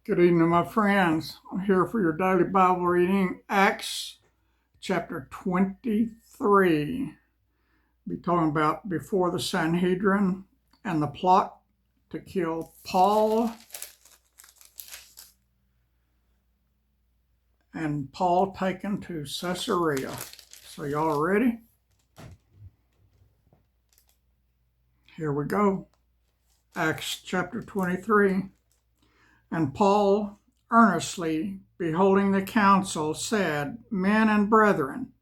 Good evening, my friends. I'm here for your daily Bible reading, Acts chapter 23. I'll be talking about before the Sanhedrin and the plot to kill Paul. And Paul taken to Caesarea. So y'all ready? Here we go. Acts chapter 23. And Paul, earnestly beholding the council, said, Men and brethren,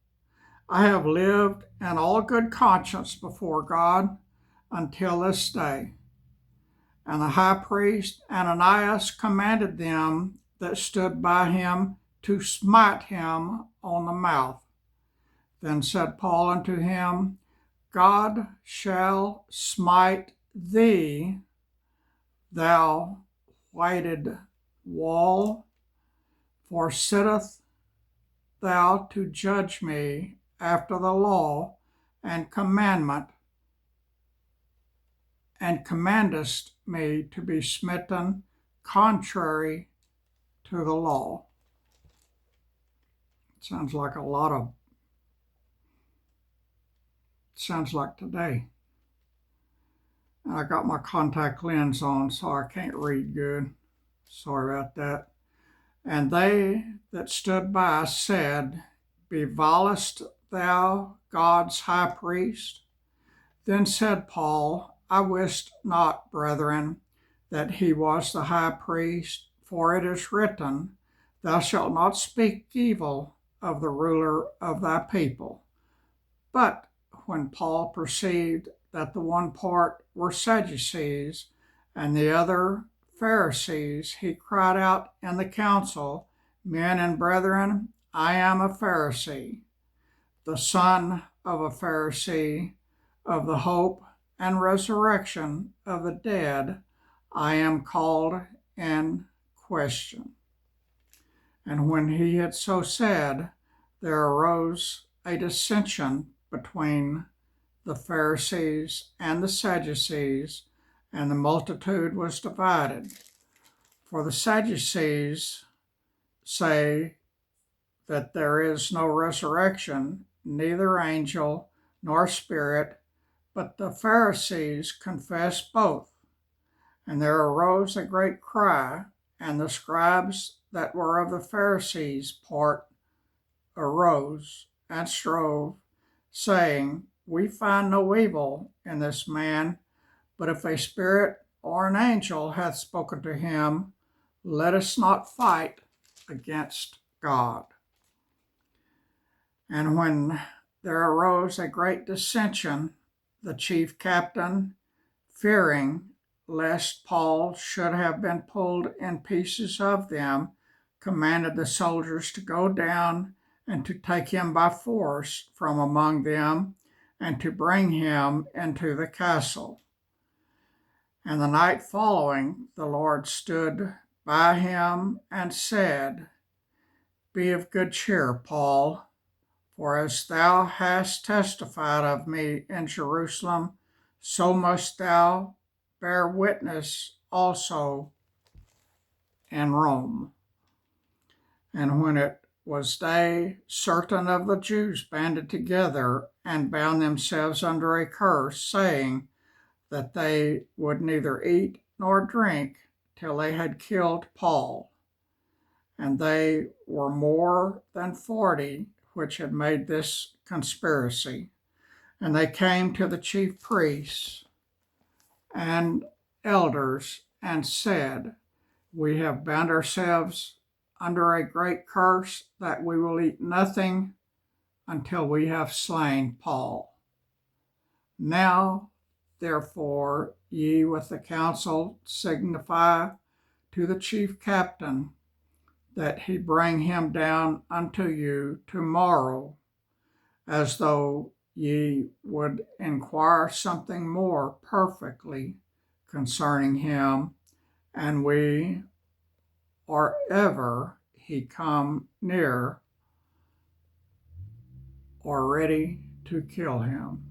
I have lived in all good conscience before God until this day. And the high priest Ananias commanded them that stood by him to smite him on the mouth. Then said Paul unto him, God shall smite thee, thou whited wall, for sittest thou to judge me after the law and commandment, and commandest me to be smitten contrary to the law. Sounds like today. I got my contact lens on, so I can't read good. Sorry about that. And they that stood by said, Bevilest thou God's high priest? Then said Paul, I wist not, brethren, that he was the high priest, for it is written, Thou shalt not speak evil of the ruler of thy people. But when Paul perceived that the one part were Sadducees and the other Pharisees, he cried out in the council, Men and brethren, I am a Pharisee, the son of a Pharisee, of the hope and resurrection of the dead, I am called in question. And when he had so said, there arose a dissension between the Pharisees and the Sadducees, and the multitude was divided. For the Sadducees say that there is no resurrection, neither angel nor spirit, but the Pharisees confess both. And there arose a great cry, and the scribes that were of the Pharisees' part arose and strove, saying, We find no evil in this man, but if a spirit or an angel hath spoken to him, let us not fight against God. And when there arose a great dissension, the chief captain, fearing lest Paul should have been pulled in pieces of them, commanded the soldiers to go down and to take him by force from among them, and to bring him into the castle. And the night following, the Lord stood by him and said, Be of good cheer, Paul, for as thou hast testified of me in Jerusalem, so must thou bear witness also in Rome. And when it was day, certain of the Jews banded together and bound themselves under a curse, saying that they would neither eat nor drink till they had killed Paul. And they were more than 40 which had made this conspiracy. And they came to the chief priests and elders and said, We have bound ourselves under a great curse that we will eat nothing until we have slain Paul. Now, therefore, ye with the council signify to the chief captain that he bring him down unto you tomorrow, as though ye would inquire something more perfectly concerning him, and we, or ever he come near, or ready to kill him.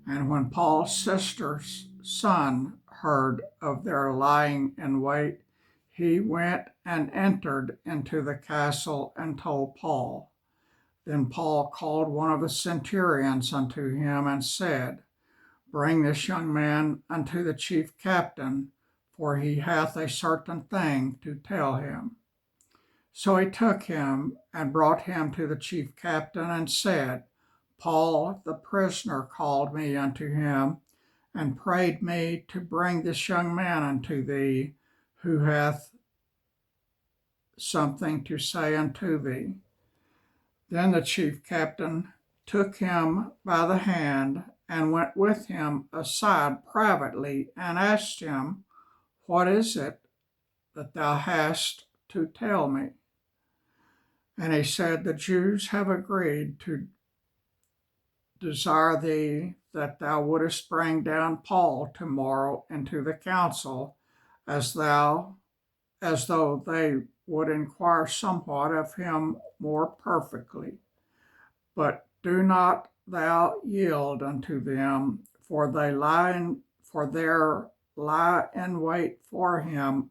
And when Paul's sister's son heard of their lying in wait, he went and entered into the castle and told Paul. Then Paul called one of the centurions unto him and said, Bring this young man unto the chief captain, for he hath a certain thing to tell him. So he took him and brought him to the chief captain and said, Paul the prisoner called me unto him and prayed me to bring this young man unto thee, who hath something to say unto thee. Then the chief captain took him by the hand and went with him aside privately and asked him, What is it that thou hast to tell me? And he said, The Jews have agreed to desire thee that thou wouldest bring down Paul tomorrow into the council, as though they would inquire somewhat of him more perfectly. But do not thou yield unto them, for there lie in wait for him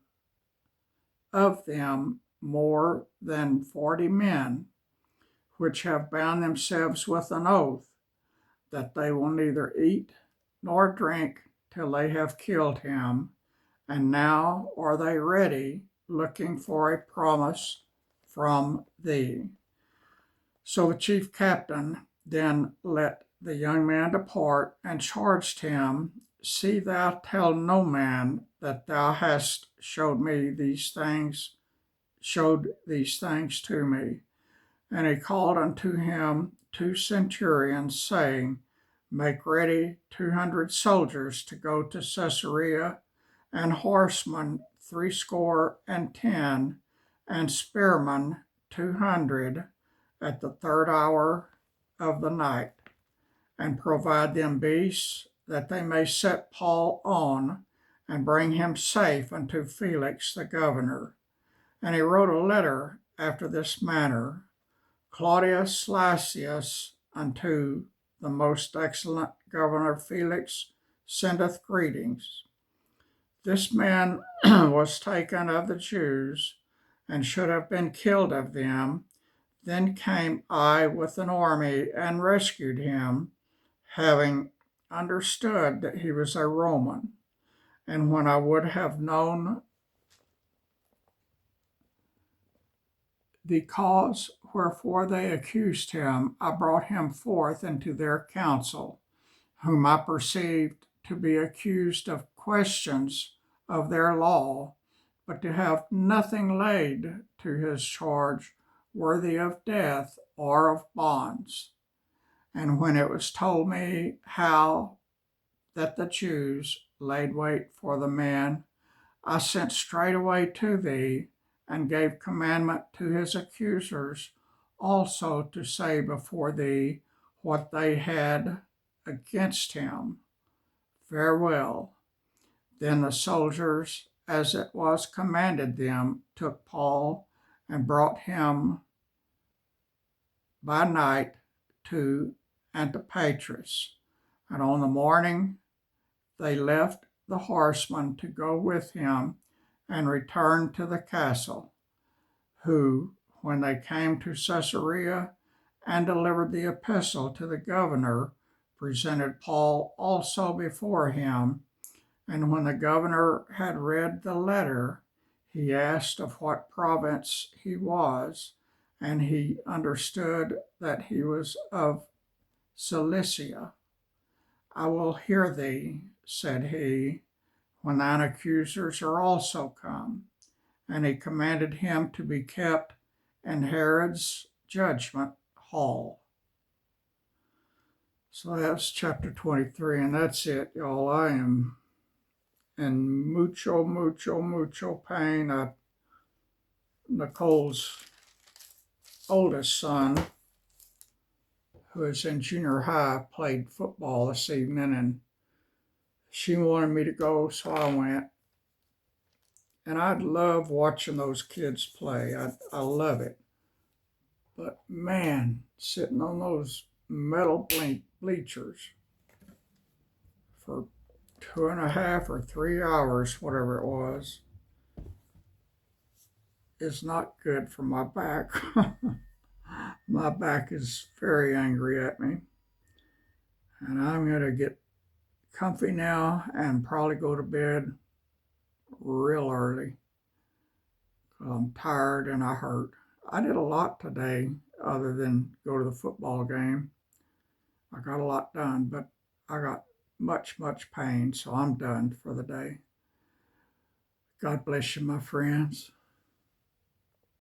of them more than 40 men, which have bound themselves with an oath, that they will neither eat nor drink till they have killed him. And now are they ready, looking for a promise from thee. So the chief captain then let the young man depart and charged him, See thou tell no man that thou hast showed these things to me. And he called unto him 2 centurions, saying, Make ready 200 soldiers to go to Caesarea, and horsemen 70, and spearmen 200, at the 3rd hour of the night, and provide them beasts, that they may set Paul on, and bring him safe unto Felix the governor. And he wrote a letter after this manner, Claudius Lysias unto the most excellent governor Felix sendeth greetings. This man was taken of the Jews, and should have been killed of them. Then came I with an army and rescued him, having understood that he was a Roman. And when I would have known the cause wherefore they accused him, I brought him forth into their council, whom I perceived to be accused of questions of their law, but to have nothing laid to his charge worthy of death or of bonds. And when it was told me how that the Jews laid wait for the man, I sent straightway to thee, and gave commandment to his accusers also to say before thee what they had against him. Farewell. Then the soldiers, as it was commanded them, took Paul and brought him by night to Antipatris. And on the morning they left the horsemen to go with him and returned to the castle, who, when they came to Caesarea and delivered the epistle to the governor, presented Paul also before him. And when the governor had read the letter, he asked of what province he was, and he understood that he was of Cilicia. I will hear thee, said he, when thine accusers are also come. And he commanded him to be kept in Herod's judgment hall. So that's chapter 23, and that's it, y'all. I am in mucho pain. Nicole's oldest son, who is in junior high, played football this evening, and she wanted me to go, so I went. And I love watching those kids play. I love it. But man, sitting on those metal bleachers for 2.5 or 3 hours, whatever it was, is not good for my back. My back is very angry at me. And I'm going to get comfy now and probably go to bed real early. I'm tired and I hurt. I did a lot today other than go to the football game. I got a lot done, but I got much pain, so I'm done for the day. God bless you, my friends.